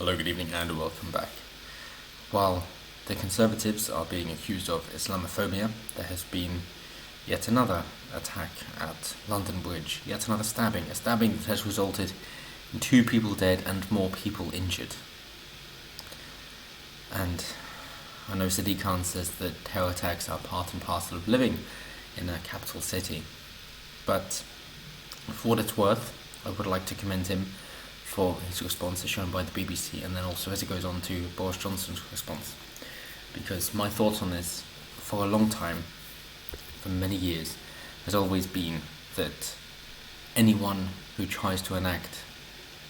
Hello, good evening, and welcome back. While the Conservatives are being accused of Islamophobia, there has been yet another attack at London Bridge, yet another stabbing, a stabbing that has resulted in 2 people dead and more people injured. And I know Sadiq Khan says that terror attacks are part and parcel of living in a capital city, but for what it's worth, I would like to commend him for his response as shown by the BBC, and then also as it goes on to Boris Johnson's response. Because my thoughts on this, for a long time, for many years, has always been that anyone who tries to enact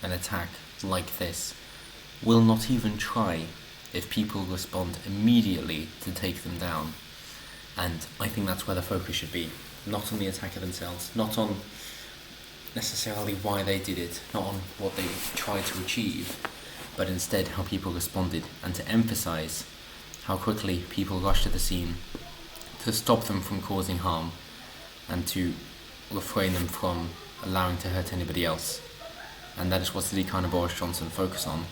an attack like this will not even try if people respond immediately to take them down. And I think that's where the focus should be. Not on the attacker themselves, not on necessarily why they did it, not on what they tried to achieve, but instead how people responded, and to emphasize how quickly people rushed to the scene to stop them from causing harm and to refrain them from allowing to hurt anybody else. And that is what Sadiq Khan and Boris Johnson focus on.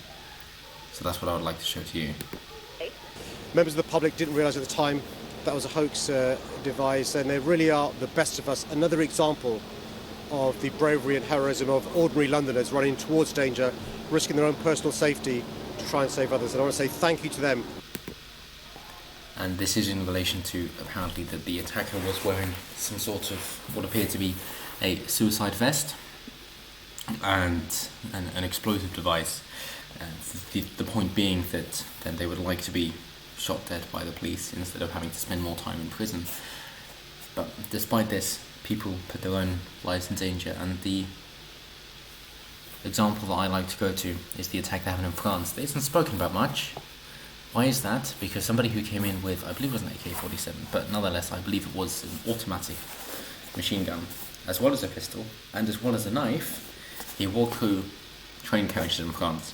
So that's what I would like to show to you. Members of the public didn't realise at the time that was a hoax devised, and they really are the best of us. Another example of the bravery and heroism of ordinary Londoners running towards danger, risking their own personal safety to try and save others. And I want to say thank you to them. And this is in relation to apparently that the attacker was wearing some sort of what appeared to be a suicide vest and an explosive device. The point being that then they would like to be shot dead by the police instead of having to spend more time in prison. But despite this, people put their own lives in danger, and the example that I like to go to is the attack that happened in France. It isn't spoken about much. Why is that? Because somebody who came in with, I believe it was an AK-47, but nonetheless I believe it was an automatic machine gun, as well as a pistol, and as well as a knife, he walked through train carriages in France,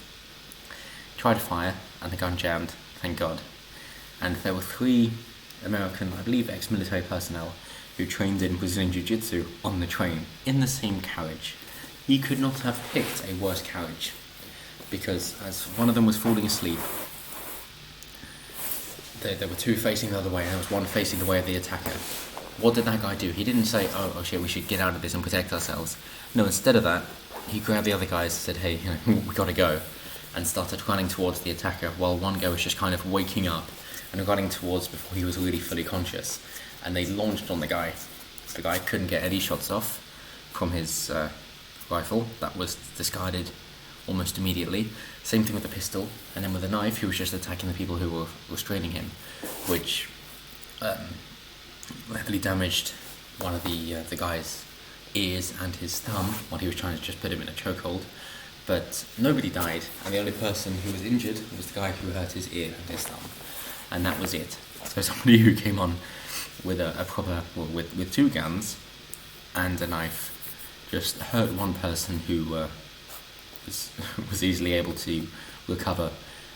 tried to fire, and the gun jammed, thank God. And there were 3 American, I believe ex-military personnel, who trained in Brazilian Jiu-Jitsu on the train, in the same carriage. He could not have picked a worse carriage, because as one of them was falling asleep, there were 2 facing the other way, and there was one facing the way of the attacker. What did that guy do? He didn't say, oh shit, we should get out of this and protect ourselves. No, instead of that, he grabbed the other guys and said, hey, we gotta go, and started running towards the attacker, while one guy was just kind of waking up and running towards before he was really fully conscious. And they launched on the guy. The guy couldn't get any shots off from his rifle. That was discarded almost immediately. Same thing with the pistol. And then with the knife, he was just attacking the people who were restraining him, which heavily damaged one of the guy's ears and his thumb while he was trying to just put him in a chokehold. But nobody died, and the only person who was injured was the guy who hurt his ear and his thumb. And that was it. So somebody who came on with with 2 guns and a knife just hurt one person who was easily able to recover,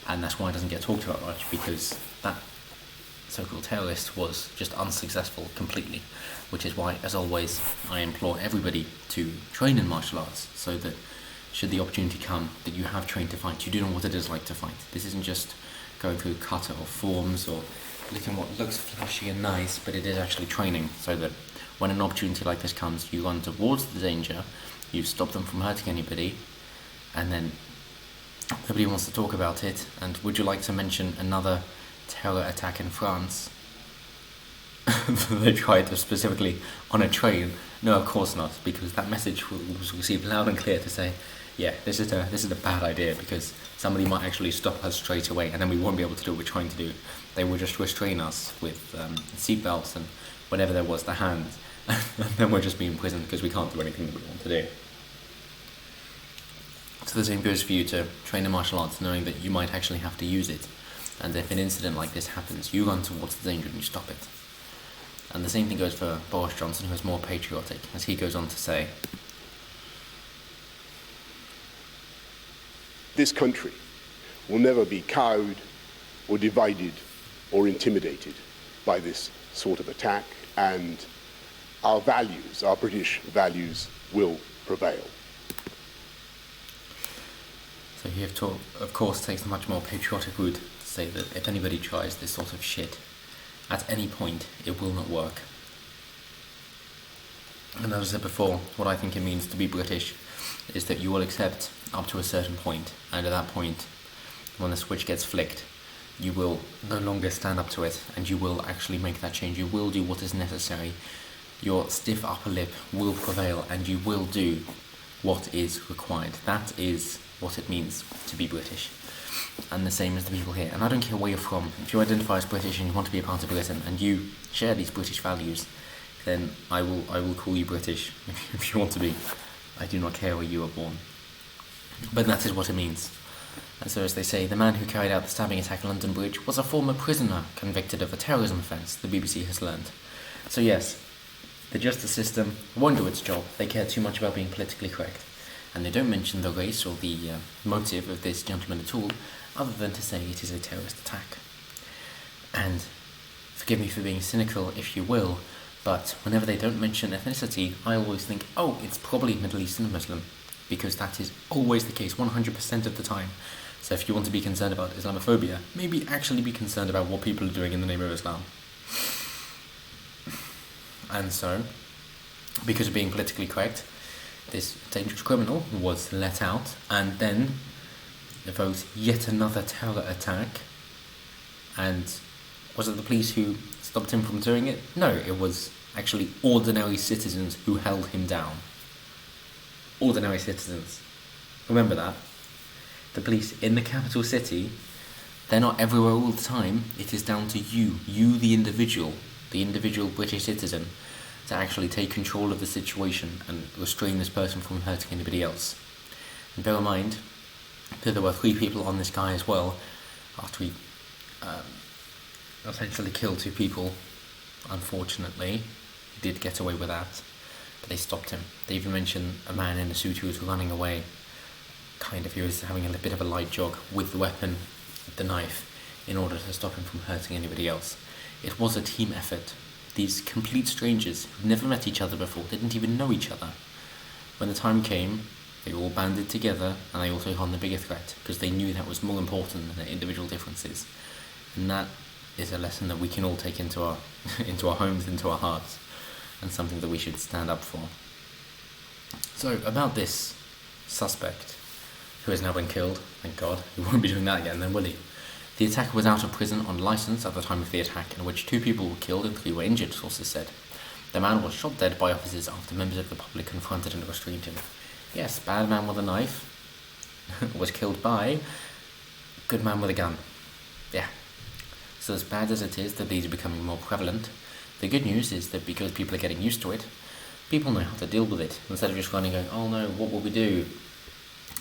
and that's why it doesn't get talked about much, because that so-called terrorist was just unsuccessful completely, which is why, as always, I implore everybody to train in martial arts, so that should the opportunity come that you have trained to fight, you do know what it is like to fight. This isn't just going through kata or forms or looking what looks flashy and nice, but it is actually training, so that when an opportunity like this comes, you run towards the danger, you stop them from hurting anybody, and then nobody wants to talk about it. And would you like to mention another terror attack in France? They tried to specifically on a train? No, of course not, because that message was received loud and clear to say, yeah, this is a bad idea, because somebody might actually stop us straight away, and then we won't be able to do what we're trying to do. They will just restrain us with seatbelts and whatever there was to hand, and then we'll just be in prison because we can't do anything that we want to do. So the same goes for you to train in martial arts, knowing that you might actually have to use it, and if an incident like this happens, you run towards the danger and you stop it. And the same thing goes for Boris Johnson, who is more patriotic, as he goes on to say, this country will never be cowed or divided or intimidated by this sort of attack, and our values, our British values, will prevail. So he of course takes the much more patriotic route to say that if anybody tries this sort of shit, at any point, it will not work. And as I said before, what I think it means to be British is that you will accept up to a certain point, and at that point, when the switch gets flicked, you will no longer stand up to it, and you will actually make that change. You will do what is necessary. Your stiff upper lip will prevail, and you will do what is required. That is what it means to be British. And the same as the people here. And I don't care where you're from. If you identify as British and you want to be a part of Britain, and you share these British values, then I will call you British if you want to be. I do not care where you were born. But that is what it means. And so, as they say, the man who carried out the stabbing attack on London Bridge was a former prisoner convicted of a terrorism offence, the BBC has learned. So yes, the justice system won't do its job. They care too much about being politically correct. And they don't mention the race or the motive of this gentleman at all, other than to say it is a terrorist attack. And forgive me for being cynical, if you will, but whenever they don't mention ethnicity, I always think, oh, it's probably Middle Eastern Muslim, because that is always the case, 100% of the time. So if you want to be concerned about Islamophobia, maybe actually be concerned about what people are doing in the name of Islam. And so, because of being politically correct, this dangerous criminal was let out, and then evoked yet another terror attack. And was it the police who stopped him from doing it? No, it was actually ordinary citizens who held him down. Ordinary citizens. Remember that. The police in the capital city, they're not everywhere all the time. It is down to you the individual British citizen, to actually take control of the situation and restrain this person from hurting anybody else. And bear in mind that there were 3 people on this guy as well, after he essentially killed 2 people. Unfortunately, he did get away with that, but they stopped him. They even mentioned a man in a suit who was running away. He was having a bit of a light jog with the weapon, the knife, in order to stop him from hurting anybody else. It was a team effort. These complete strangers who'd never met each other before, didn't even know each other. When the time came, they all banded together, and they all took on the bigger threat, because they knew that was more important than their individual differences. And that is a lesson that we can all take into our into our homes, into our hearts, and something that we should stand up for. So, about this suspect, who has now been killed, thank God, he won't be doing that again then, will he? The attacker was out of prison on licence at the time of the attack, in which 2 people were killed and 3 were injured, sources said. The man was shot dead by officers after members of the public confronted and restrained him. Yes, bad man with a knife was killed by good man with a gun. Yeah. So as bad as it is that these are becoming more prevalent, the good news is that because people are getting used to it, people know how to deal with it. Instead of just running going, oh no, what will we do?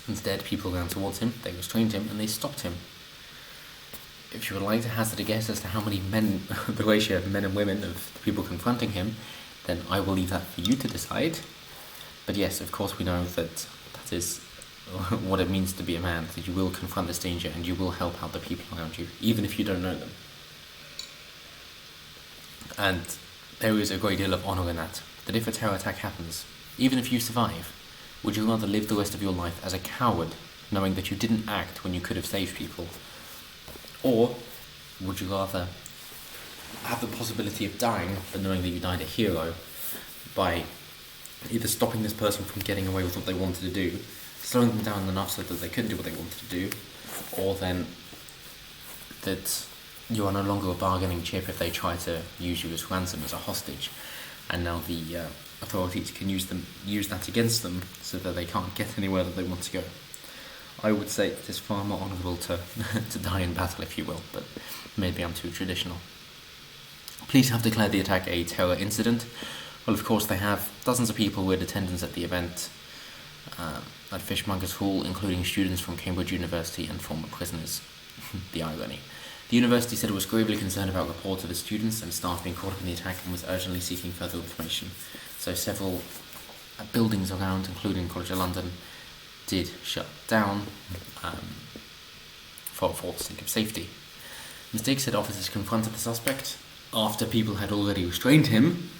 Instead, people ran towards him, they restrained him, and they stopped him. If you would like to hazard a guess as to how many men, the ratio of men and women of the people confronting him, then I will leave that for you to decide. But yes, of course we know that that is what it means to be a man, that you will confront this danger and you will help out the people around you, even if you don't know them. And there is a great deal of honour in that if a terror attack happens, even if you survive, would you rather live the rest of your life as a coward, knowing that you didn't act when you could have saved people? Or would you rather have the possibility of dying, but knowing that you died a hero, by either stopping this person from getting away with what they wanted to do, slowing them down enough so that they couldn't do what they wanted to do, or then that you are no longer a bargaining chip if they try to use you as ransom, as a hostage, and now the authorities can use that against them so that they can't get anywhere that they want to go. I would say it is far more honourable to die in battle, if you will, but maybe I'm too traditional. Police have declared the attack a terror incident. Well, of course they have. Dozens of people were in attendance at the event at Fishmongers Hall, including students from Cambridge University and former prisoners. The irony. The university said it was gravely concerned about reports of its students and staff being caught up in the attack and was urgently seeking further information. So several buildings around, including College of London, did shut down for the sake of safety. Mistake said officers confronted the suspect after people had already restrained him,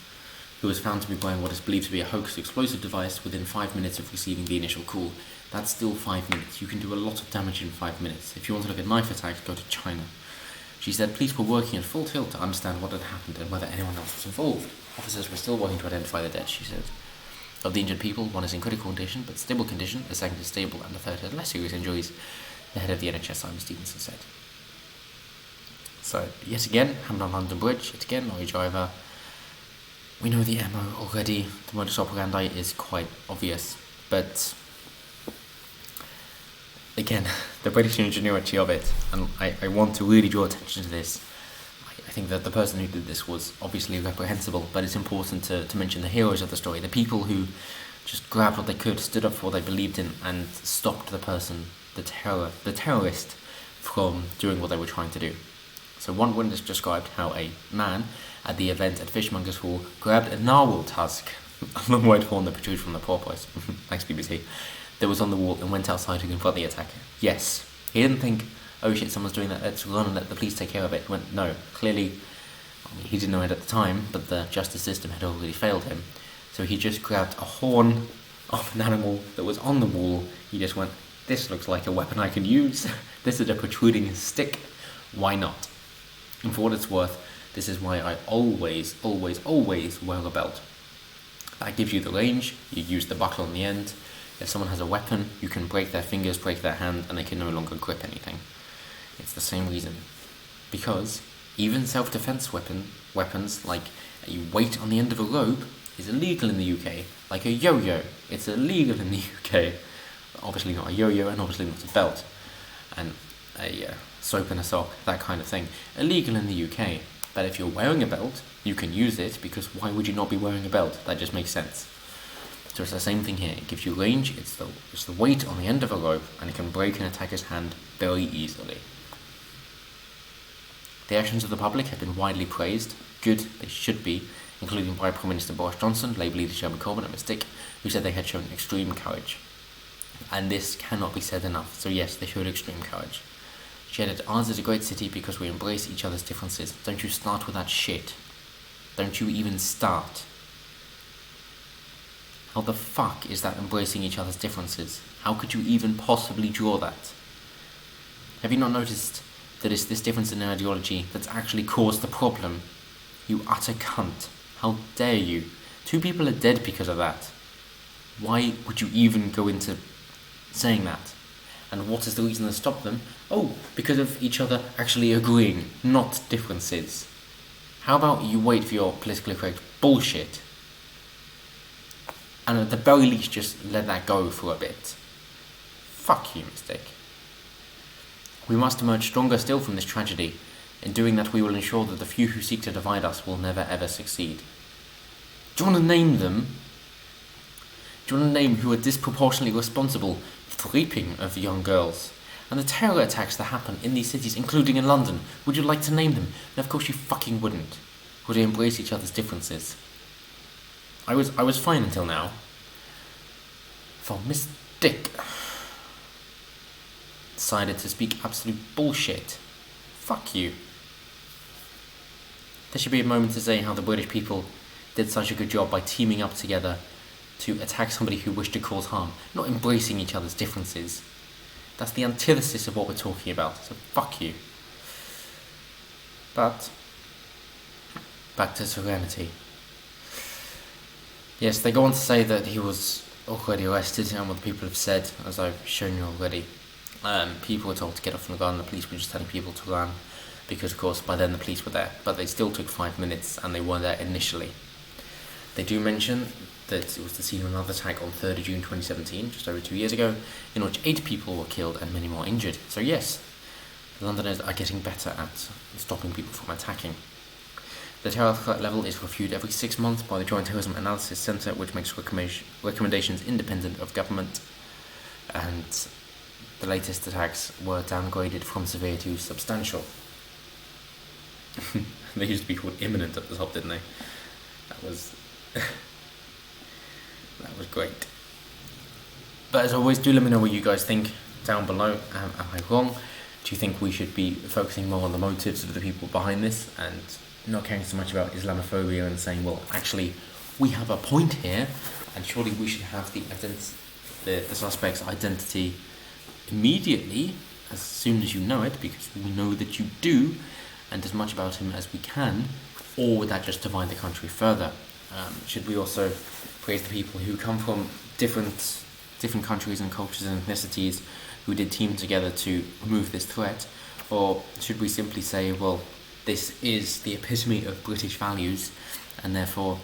who was found to be wearing what is believed to be a hoax explosive device within 5 minutes of receiving the initial call. That's still 5 minutes. You can do a lot of damage in 5 minutes. If you want to look at knife attacks, go to China. She said police were working at full tilt to understand what had happened and whether anyone else was involved. Officers were still working to identify the dead, she said. Of the injured people, one is in critical condition but stable condition, the second is stable, and the third had less serious injuries, the head of the NHS, Simon Stevenson, said. So, yet again, happened on London Bridge, yet again, lorry driver. We know the MO already, the modus operandi is quite obvious, but again, the British ingenuity of it, and I want to really draw attention to this. I think that the person who did this was obviously reprehensible, but it's important to mention the heroes of the story, the people who just grabbed what they could, stood up for what they believed in, and stopped the person, the terrorist, from doing what they were trying to do. So one witness described how a man at the event at Fishmongers Hall grabbed a narwhal tusk, a long white horn that protruded from the porpoise, thanks BBC, that was on the wall and went outside to confront the attacker. Yes, he didn't think, oh shit, someone's doing that, let's run and let the police take care of it. He went, no, clearly, he didn't know it at the time, but the justice system had already failed him. So he just grabbed a horn of an animal that was on the wall. He just went, this looks like a weapon I can use. This is a protruding stick. Why not? And for what it's worth, this is why I always wear a belt. That gives you the range, you use the buckle on the end. If someone has a weapon, you can break their fingers, break their hand, and they can no longer grip anything. It's the same reason. Because even self-defense weapons like a weight on the end of a rope is illegal in the UK. Like a yo-yo, it's illegal in the UK. Obviously not a yo-yo and obviously not a belt. And a soap and a sock, that kind of thing. Illegal in the UK. But if you're wearing a belt, you can use it, because why would you not be wearing a belt? That just makes sense. So it's the same thing here. It gives you range, it's the weight on the end of a rope, and it can break an attacker's hand very easily. The actions of the public have been widely praised. Good, they should be, including by Prime Minister Boris Johnson, Labour leader Jeremy Corbyn and Ms Dick, who said they had shown extreme courage. And this cannot be said enough. So yes, they showed extreme courage. She added, ours is a great city because we embrace each other's differences. Don't you start with that shit. Don't you even start. How the fuck is that embracing each other's differences? How could you even possibly draw that? Have you not noticed that it's this difference in ideology that's actually caused the problem? You utter cunt. How dare you? 2 people are dead because of that. Why would you even go into saying that? And what is the reason that stopped them? Oh, because of each other actually agreeing, not differences. How about you wait for your politically correct bullshit, and at the very least just let that go for a bit? Fuck you, Ms Dick. We must emerge stronger still from this tragedy. In doing that, we will ensure that the few who seek to divide us will never ever succeed. Do you want to name them? Do you want to name who are disproportionately responsible for the raping of young girls and the terror attacks that happen in these cities, including in London? Would you like to name them? No, of course you fucking wouldn't. Would they embrace each other's differences? I was fine until now. For Miss Dick decided to speak absolute bullshit. Fuck you. There should be a moment to say how the British people did such a good job by teaming up together to attack somebody who wished to cause harm, not embracing each other's differences. That's the antithesis of what we're talking about, so fuck you. But, back to Serenity. Yes, they go on to say that he was already arrested, and what the people have said, as I've shown you already. People were told to get off from the gun, the police were just telling people to run, because of course by then the police were there, but they still took 5 minutes, and they were there initially. They do mention that it was the scene of another attack on 3rd of June 2017, just over 2 years ago, in which 8 people were killed and many more injured. So yes, the Londoners are getting better at stopping people from attacking. The terror threat level is reviewed every 6 months by the Joint Terrorism Analysis Centre, which makes recommendations independent of government, and the latest attacks were downgraded from severe to substantial. They used to be called imminent at the top, didn't they? That was that was great. But as always, do let me know what you guys think down below. Am I wrong? Do you think we should be focusing more on the motives of the people behind this and not caring so much about Islamophobia and saying, well, actually, we have a point here, and surely we should have the suspect's identity immediately, as soon as you know it, because we know that you do, and as much about him as we can, or would that just divide the country further? Should we also praise the people who come from different countries and cultures and ethnicities who did team together to remove this threat? Or should we simply say, well, this is the epitome of British values, and therefore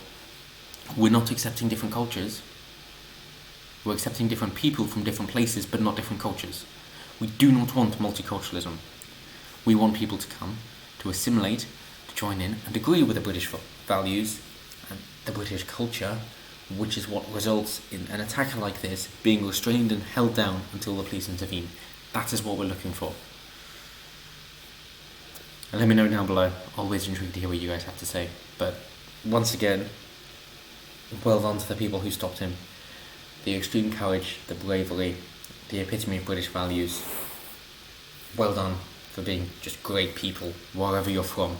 we're not accepting different cultures, we're accepting different people from different places but not different cultures. We do not want multiculturalism. We want people to come, to assimilate, to join in and agree with the British values and the British culture, which is what results in an attacker like this being restrained and held down until the police intervene. That is what we're looking for. And let me know down below. Always intrigued to hear what you guys have to say. But once again, well done to the people who stopped him. The extreme courage, the bravery, the epitome of British values. Well done for being just great people, wherever you're from.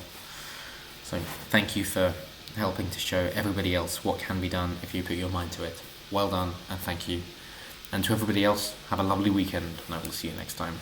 So thank you for helping to show everybody else what can be done if you put your mind to it. Well done, and thank you. And to everybody else, have a lovely weekend, and I will see you next time.